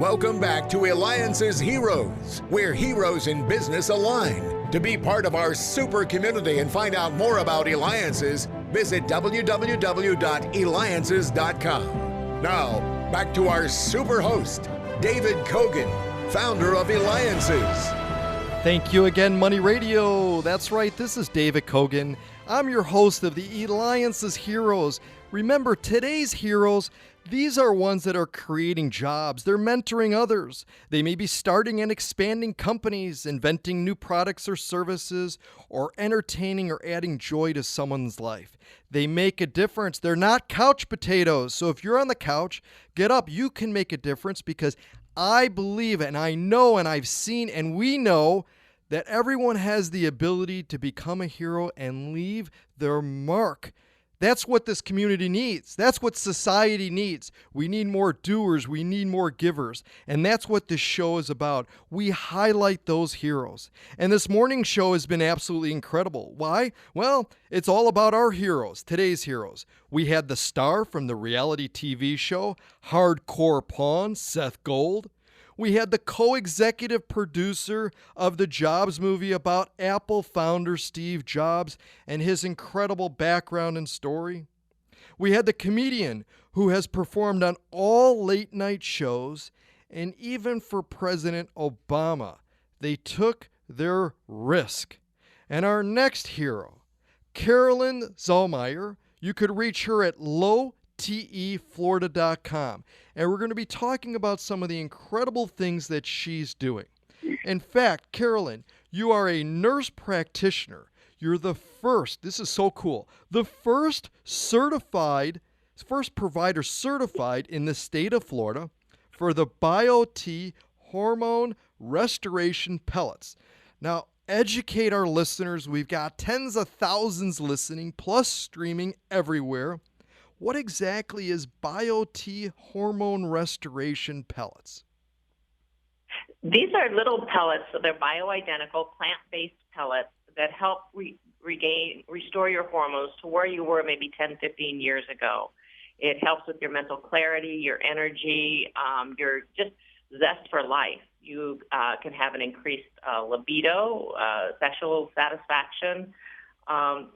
Welcome back to Eliances Heroes, where heroes in business align. To be part of our super community and find out more about Eliances, visit www.Eliances.com. Now, back to our super host, David Cogan, founder of Eliances. Thank you again, Money Radio. That's right, this is David Cogan. I'm your host of the Eliances Heroes. Remember, today's heroes, these are ones that are creating jobs. They're mentoring others. They may be starting and expanding companies, inventing new products or services, or entertaining or adding joy to someone's life. They make a difference. They're not couch potatoes. So if you're on the couch, get up. You can make a difference, because I believe and I know and I've seen and we know that everyone has the ability to become a hero and leave their mark. That's what this community needs. That's what society needs. We need more doers. We need more givers. And that's what this show is about. We highlight those heroes. And this morning's show has been absolutely incredible. Why? Well, it's all about our heroes, today's heroes. We had the star from the reality TV show, Hardcore Pawn, Seth Gold. We had the co-executive producer of the Jobs movie about Apple founder Steve Jobs and his incredible background and story. We had the comedian who has performed on all late-night shows, and even for President Obama, they took their risk. And our next hero, Carolyn Zaumeyer, you could reach her at LowTEFlorida.com. And we're going to be talking about some of the incredible things that she's doing. In fact, Carolyn, you are a nurse practitioner. You're the first, this is so cool, the first provider certified in the state of Florida for the Bioidentical Hormone restoration pellets. Now, educate our listeners. We've got tens of thousands listening, plus streaming everywhere. What exactly is Bioidentical Hormone restoration pellets? These are little pellets, so they're bioidentical plant-based pellets that help restore your hormones to where you were maybe 10, 15 years ago. It helps with your mental clarity, your energy, your just zest for life. You can have an increased libido, sexual satisfaction,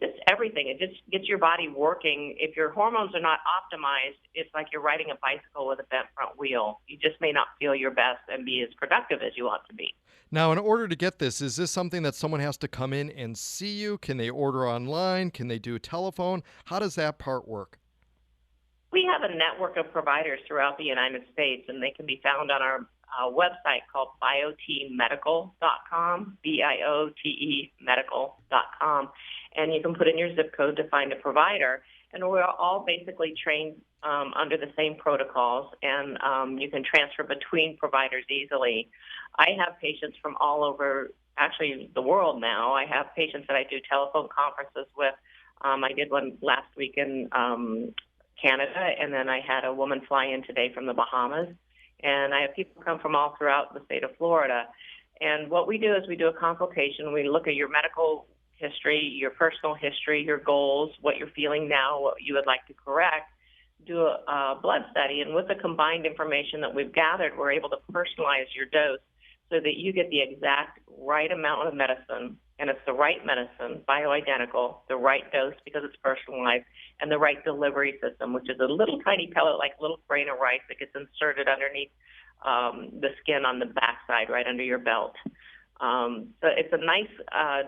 just everything. It just gets your body working. If your hormones are not optimized, it's like you're riding a bicycle with a bent front wheel. You just may not feel your best and be as productive as you want to be. Now, in order to get this, is this something that someone has to come in and see you? Can they order online? Can they do a telephone? How does that part work? We have a network of providers throughout the United States, and they can be found on our website called BioTEMedical.com, BIOTE medical.com, and you can put in your zip code to find a provider. And we're all basically trained under the same protocols, and you can transfer between providers easily. I have patients from all over, actually the world now. I have patients that I do telephone conferences with. I did one last week in Canada, and then I had a woman fly in today from the Bahamas. And I have people come from all throughout the state of Florida. And what we do is we do a consultation. We look at your medical history, your personal history, your goals, what you're feeling now, what you would like to correct, do a blood study. And with the combined information that we've gathered, we're able to personalize your dose so that you get the exact right amount of medicine. And it's the right medicine, bioidentical, the right dose because it's personalized, and the right delivery system, which is a little tiny pellet, like a little grain of rice that gets inserted underneath the skin on the backside, right under your belt. So it's a nice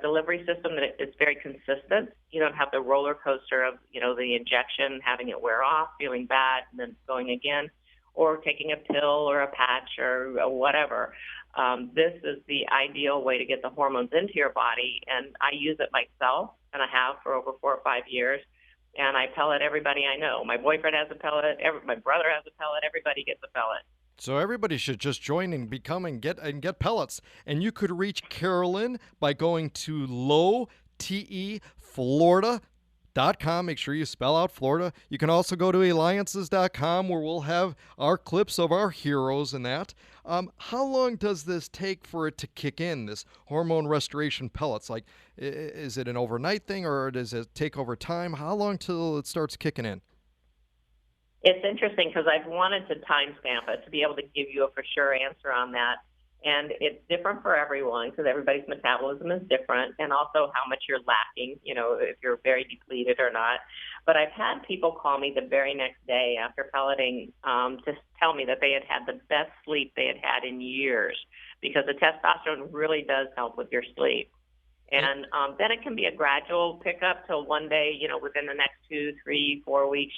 delivery system that it's very consistent. You don't have the roller coaster of, the injection, having it wear off, feeling bad, and then going again, or taking a pill or a patch or whatever. This is the ideal way to get the hormones into your body, and I use it myself, and I have for over 4 or 5 years, and I pellet everybody I know. My boyfriend has a pellet, my brother has a pellet, everybody gets a pellet. So everybody should just join and get pellets. And you could reach Carolyn by going to LowTEFlorida.com. Make sure you spell out Florida. You can also go to Eliances.com, where we'll have our clips of our heroes and that. How long does this take for it to kick in, this hormone restoration pellets? Like, is it an overnight thing, or does it take over time? How long till it starts kicking in? It's interesting because I've wanted to timestamp it to be able to give you a for sure answer on that. And it's different for everyone because everybody's metabolism is different, and also how much you're lacking, if you're very depleted or not. But I've had people call me the very next day after pelleting to tell me that they had had the best sleep they had had in years, because the testosterone really does help with your sleep. And then it can be a gradual pickup till one day, within the next 2, 3, 4 weeks,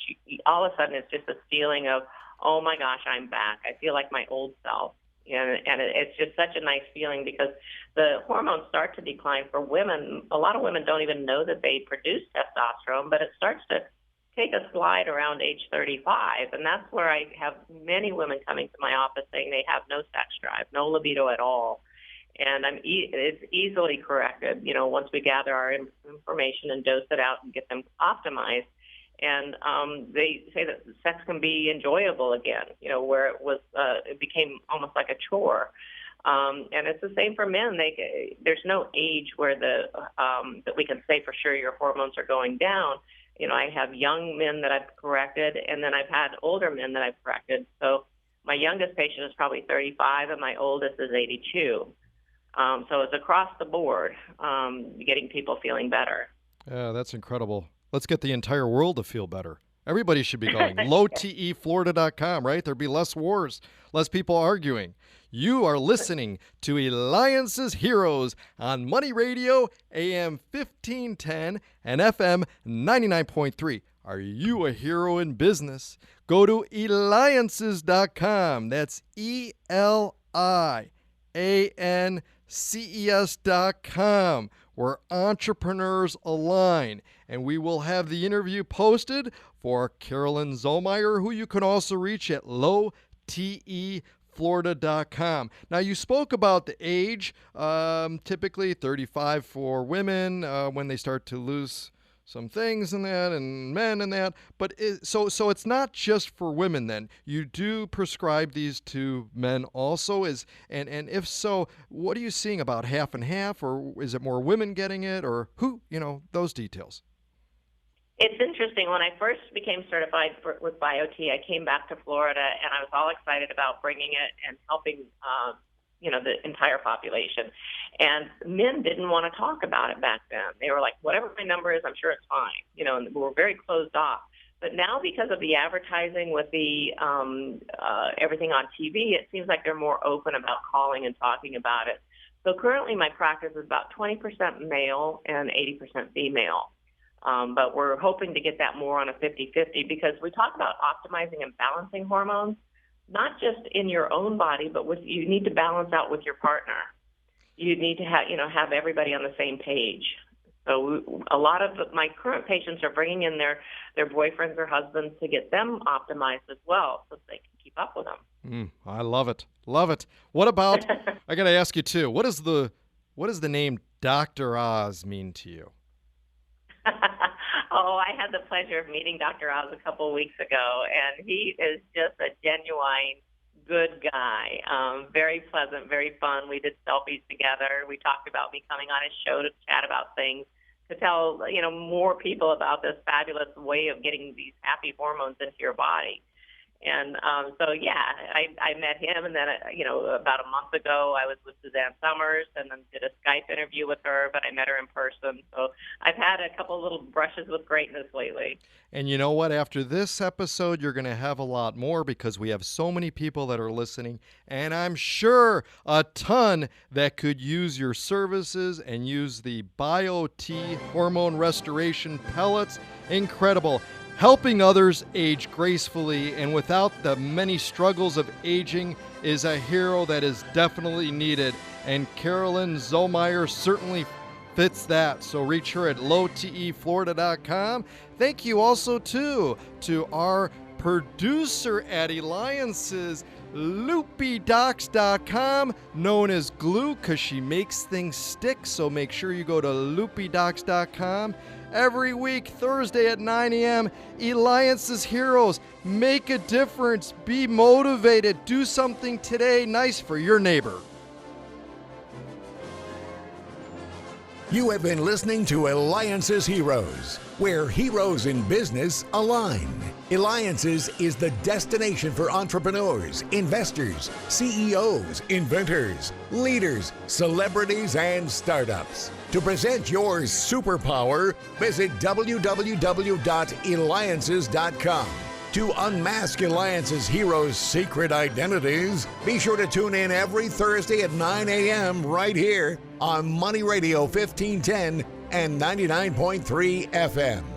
all of a sudden it's just a feeling of, oh my gosh, I'm back. I feel like my old self. And it's just such a nice feeling because the hormones start to decline for women. A lot of women don't even know that they produce testosterone, but it starts to take a slide around age 35. And that's where I have many women coming to my office saying they have no sex drive, no libido at all. And it's easily corrected, once we gather our information and dose it out and get them optimized. And they say that sex can be enjoyable again, where it became almost like a chore. And it's the same for men. There's no age where that we can say for sure your hormones are going down. I have young men that I've corrected, and then I've had older men that I've corrected. So my youngest patient is probably 35, and my oldest is 82. So it's across the board, getting people feeling better. Yeah, that's incredible. Let's get the entire world to feel better. Everybody should be going. LowTEFlorida.com, right? There'd be less wars, less people arguing. You are listening to Eliances Heroes on Money Radio, AM 1510 and FM 99.3. Are you a hero in business? Go to Eliances.com. That's ELIANCES.com, where entrepreneurs align. And we will have the interview posted for Carolyn Zaumeyer, who you can also reach at LowTEFlorida.com. Now, you spoke about the age, typically 35 for women when they start to lose some things in that, and men in that. But so it's not just for women then. You do prescribe these to men also, and if so, what are you seeing, about half and half, or is it more women getting it, or who, those details? It's interesting. When I first became certified with Bioidentical, I came back to Florida, and I was all excited about bringing it and helping the entire population. And men didn't want to talk about it back then. They were like, whatever my number is, I'm sure it's fine. And we were very closed off. But now, because of the advertising with the everything on TV, it seems like they're more open about calling and talking about it. So currently my practice is about 20% male and 80% female. But we're hoping to get that more on a 50-50, because we talk about optimizing and balancing hormones, not just in your own body, but you need to balance out with your partner. You need to have everybody on the same page. So a lot of my current patients are bringing in their boyfriends or husbands to get them optimized as well, so they can keep up with them. I love it. Love it. What about, I got to ask you too, what does the name Dr. Oz mean to you? Oh, I had the pleasure of meeting Dr. Oz a couple of weeks ago, and he is just a genuine good guy. Very pleasant, very fun. We did selfies together. We talked about me coming on his show to chat about things, to tell more people about this fabulous way of getting these happy hormones into your body. And so, I met him, and then, about a month ago, I was with Suzanne Somers and then did a Skype interview with her, but I met her in person. So I've had a couple little brushes with greatness lately. And you know what? After this episode, you're going to have a lot more, because we have so many people that are listening, and I'm sure a ton that could use your services and use the Bioidentical Hormone Restoration Pellets. Incredible. Helping others age gracefully and without the many struggles of aging is a hero that is definitely needed, and Carolyn Zaumeyer certainly fits that. So reach her at LowTEFlorida.com. Thank you also to our producer at Eliances, LoopyDocs.com, known as Glue, because she makes things stick. So make sure you go to LoopyDocs.com. Every week, Thursday at 9 a.m., Eliances Heroes. Make a difference. Be motivated. Do something today nice for your neighbor. You have been listening to Eliances Heroes, where heroes in business align. Eliances is the destination for entrepreneurs, investors, CEOs, inventors, leaders, celebrities, and startups. To present your superpower, visit www.Eliances.com. To unmask Eliances heroes' secret identities, be sure to tune in every Thursday at 9 a.m. right here on Money Radio 1510 and 99.3 FM.